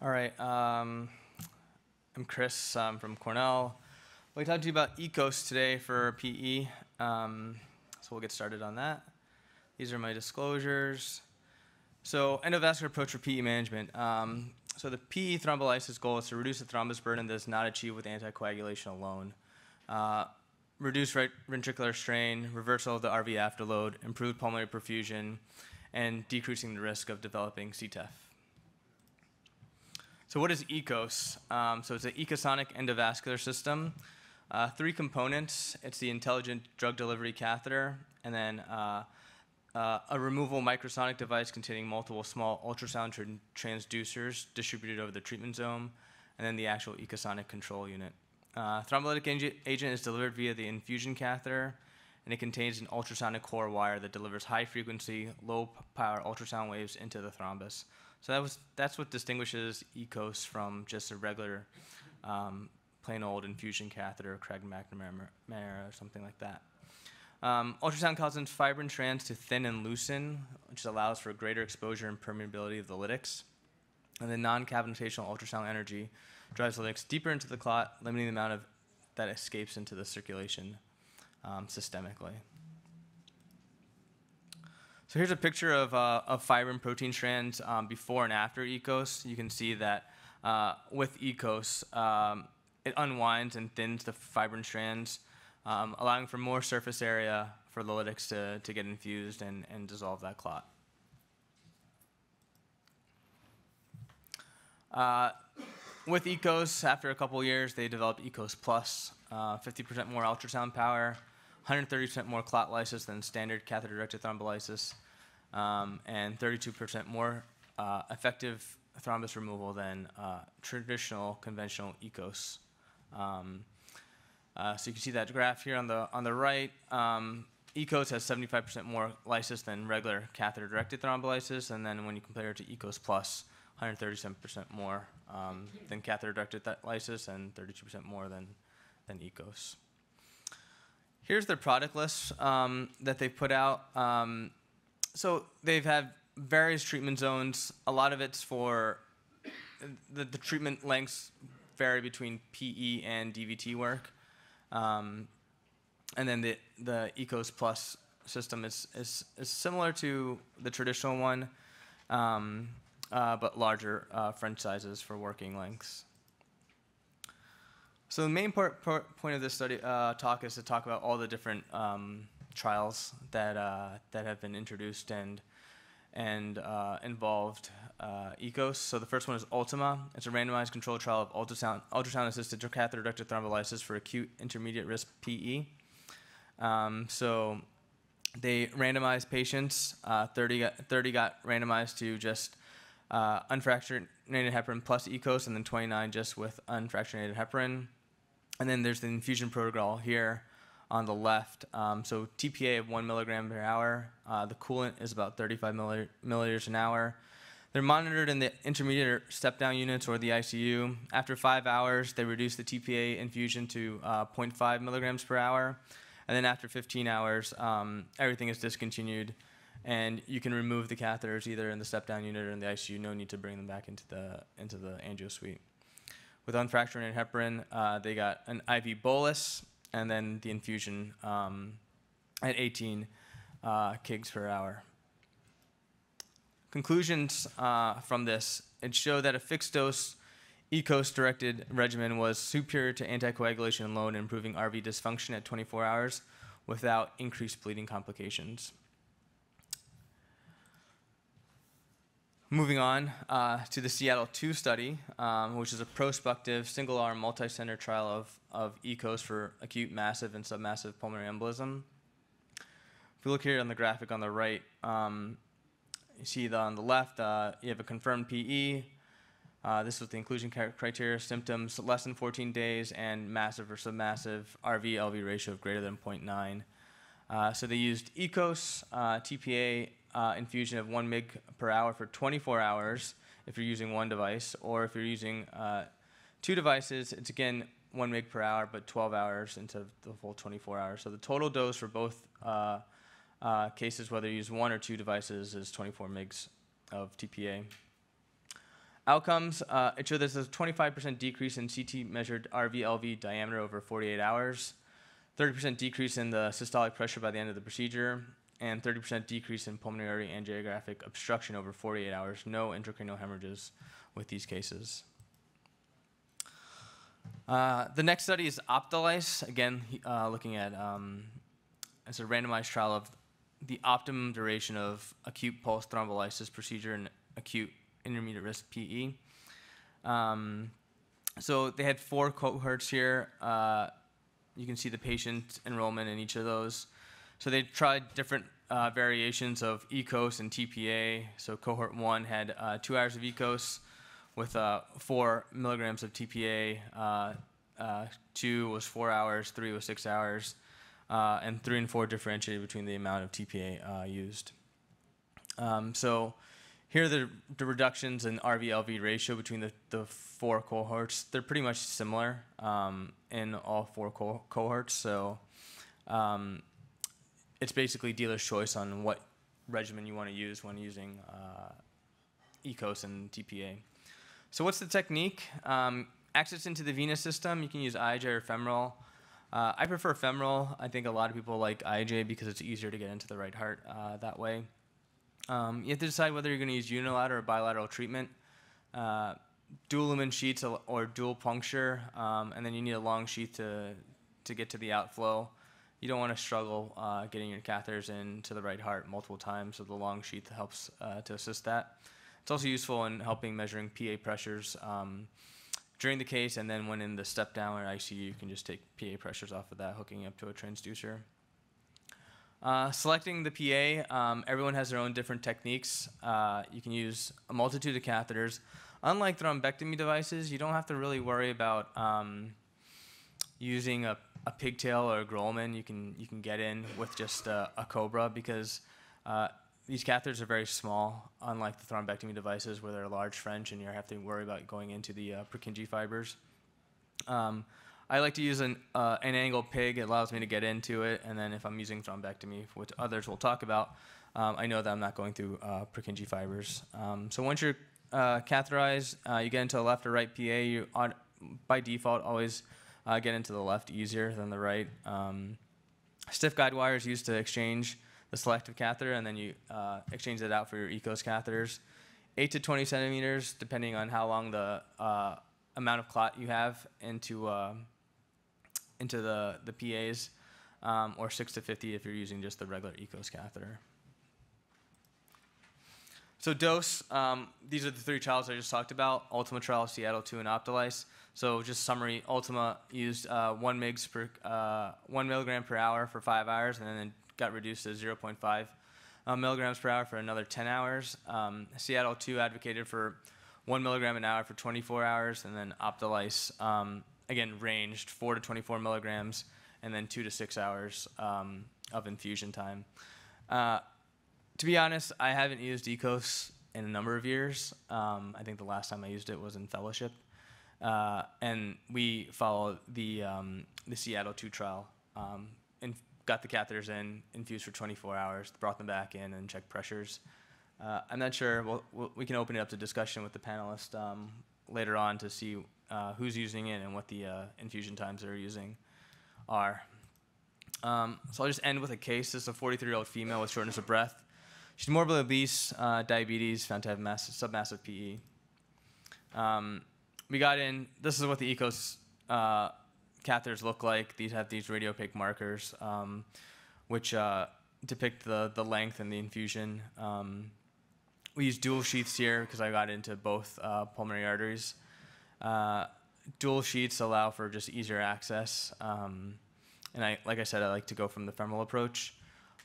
All right. I'm Chris. I'm from Cornell. I'll be talking to you about ECOS today for PE. So we'll get started on that. These are my disclosures. So endovascular approach for PE management. So the PE thrombolysis goal is to reduce the thrombus burden that is not achieved with anticoagulation alone. Reduce right ventricular strain, reversal of the RV afterload, improved pulmonary perfusion, and decreasing the risk of developing CTEPH. So what is ECOS? So it's an ecosonic endovascular system. Three components. It's the intelligent drug delivery catheter, and then a removable microsonic device containing multiple small ultrasound transducers distributed over the treatment zone, and then the actual ecosonic control unit. Thrombolytic agent is delivered via the infusion catheter, and it contains an ultrasonic core wire that delivers high-frequency, low-power ultrasound waves into the thrombus. So that's what distinguishes ECOS from just a regular plain old infusion catheter, Craig-McNamara or something like that. Ultrasound causes fibrin strands to thin and loosen, which allows for greater exposure and permeability of the lytics. And the non-cavitational ultrasound energy drives the lytics deeper into the clot, limiting the amount of that escapes into the circulation systemically. So here's a picture of fibrin protein strands before and after ECOS. You can see that with ECOS, it unwinds and thins the fibrin strands, allowing for more surface area for the lytics to get infused and dissolve that clot. With ECOS, after a couple years, they developed ECOS Plus, 50% more ultrasound power, 130% more clot lysis than standard catheter-directed thrombolysis, and 32% more effective thrombus removal than traditional conventional ECOS. So you can see that graph here on the right. ECOS has 75% more lysis than regular catheter-directed thrombolysis, and then when you compare it to ECOS Plus, 137% more than catheter-directed lysis and 32% more than ECOS. Here's their product list that they put out. So they've had various treatment zones. A lot of it's for the treatment lengths vary between PE and DVT work. And then the ECOS Plus system is similar to the traditional one, but larger French sizes for working lengths. So the main point of this talk is to talk about all the different trials that have been introduced and involved ECOS. So the first one is Ultima. It's a randomized controlled trial of ultrasound-assisted catheter-directed thrombolysis for acute intermediate risk PE. So they randomized patients. 30 got randomized to just unfractionated heparin plus ECOS, and then 29 just with unfractionated heparin. And then there's the infusion protocol here on the left. So TPA of 1 milligram per hour. The coolant is about 35 milliliters an hour. They're monitored in the intermediate step-down units or the ICU. After 5 hours, they reduce the TPA infusion to 0.5 milligrams per hour. And then after 15 hours, everything is discontinued. And you can remove the catheters either in the step-down unit or in the ICU. No need to bring them back into the angio suite. With unfractionated heparin, they got an IV bolus and then the infusion at 18 kgs per hour. Conclusions from this: it showed that a fixed-dose ECOS-directed regimen was superior to anticoagulation alone in improving RV dysfunction at 24 hours without increased bleeding complications. Moving on to the Seattle 2 study, which is a prospective single-arm multi-center trial of ECOS for acute massive and submassive pulmonary embolism. If we look here on the graphic on the right, you see on the left, you have a confirmed PE. This was the inclusion criteria: symptoms less than 14 days and massive or submassive RV-LV ratio of greater than 0.9. So they used ECOS, TPA, infusion of 1 mg per hour for 24 hours if you're using one device, or if you're using 2 devices, it's again 1 mg per hour, but 12 hours into the full 24 hours. So the total dose for both cases, whether you use 1 or 2 devices, is 24 mg of TPA. Outcomes, it showed there's a 25% decrease in CT measured RV-LV diameter over 48 hours, 30% decrease in the systolic pressure by the end of the procedure, and 30% decrease in pulmonary angiographic obstruction over 48 hours. No intracranial hemorrhages with these cases. The next study is Optelyse, again, looking at as a randomized trial of the optimum duration of acute pulse thrombolysis procedure in acute intermediate risk PE. So they had 4 cohorts here. You can see the patient enrollment in each of those. So they tried different variations of ECOS and TPA. So cohort 1 had 2 hours of ECOS with 4 milligrams of TPA. 2 was 4 hours, 3 was 6 hours, and 3 and 4 differentiated between the amount of TPA used. So here are the reductions in RV-LV ratio between the 4 cohorts. They're pretty much similar in all 4 cohorts. So it's basically dealer's choice on what regimen you want to use when using ECOS and TPA. So what's the technique? Access into the venous system, you can use IJ or femoral. I prefer femoral. I think a lot of people like IJ because it's easier to get into the right heart that way. You have to decide whether you're going to use unilateral or bilateral treatment. Dual lumen sheaths or dual puncture, and then you need a long sheath to get to the outflow. You don't want to struggle getting your catheters into the right heart multiple times, so the long sheath helps to assist that. It's also useful in helping measuring PA pressures during the case, and then when in the step down or ICU, you can just take PA pressures off of that, hooking up to a transducer. Selecting the PA, everyone has their own different techniques. You can use a multitude of catheters. Unlike thrombectomy devices, you don't have to really worry about using a pigtail or a Grolman. You can get in with just a Cobra because these catheters are very small, unlike the thrombectomy devices where they're large French and you have to worry about going into the Purkinje fibers. I like to use an angled pig. It allows me to get into it, and then if I'm using thrombectomy, which others will talk about, I know that I'm not going through Purkinje fibers. So once you're catheterized, you get into the left or right PA. You, by default, always get into the left easier than the right. Stiff guide wire is used to exchange the selective catheter, and then you exchange it out for your ECOS catheters. 8 to 20 centimeters, depending on how long the amount of clot you have into the PAs, or 6 to 50 if you're using just the regular ECOS catheter. So dose, these are the 3 trials I just talked about: Ultima trial, Seattle 2, and Optelyse. So just summary, Ultima used 1 milligram per hour for 5 hours, and then got reduced to 0.5 milligrams per hour for another 10 hours. Seattle 2 advocated for 1 milligram an hour for 24 hours, and then Optelyse, again, ranged 4 to 24 milligrams, and then 2 to 6 hours of infusion time. To be honest, I haven't used ECOS in a number of years. I think the last time I used it was in fellowship. And we followed the Seattle 2 trial and got the catheters in, infused for 24 hours, brought them back in, and checked pressures. I'm not sure. We can open it up to discussion with the panelists later on to see who's using it and what the infusion times they're using are. So I'll just end with a case. This is a 43-year-old female with shortness of breath. She's morbidly obese, diabetes, found to have submassive PE. We got in. This is what the ECOS catheters look like. These have these radiopaque markers, which depict the length and the infusion. We use dual sheaths here because I got into both pulmonary arteries. Dual sheaths allow for just easier access. And like I said, I like to go from the femoral approach.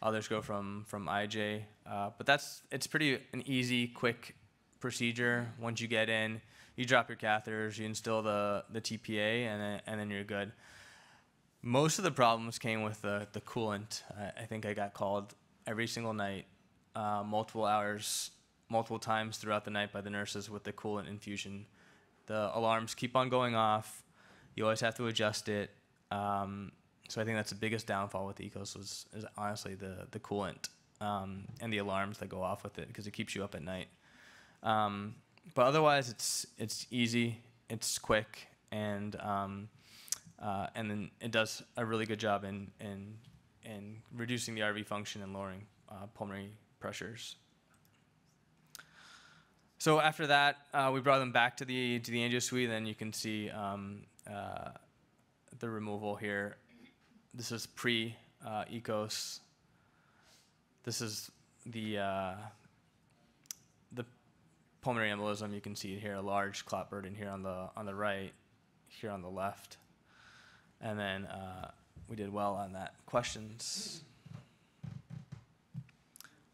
Others go from IJ. But it's pretty an easy, quick procedure. Once you get in, you drop your catheters, you instill the TPA, and then you're good. Most of the problems came with the coolant. I think I got called every single night, multiple hours, multiple times throughout the night by the nurses with the coolant infusion. The alarms keep on going off. You always have to adjust it. So I think that's the biggest downfall with ECOS is honestly the coolant and the alarms that go off with it because it keeps you up at night. But otherwise, it's easy, it's quick, and then it does a really good job in reducing the RV function and lowering pulmonary pressures. So after that, we brought them back to the angio suite. Then you can see the removal here. This is pre-EKOS. This is the pulmonary embolism. You can see here a large clot burden here on the right, here on the left, and then we did well on that. Questions?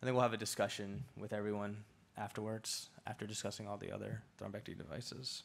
I think we'll have a discussion with everyone afterwards, after discussing all the other thrombectomy devices.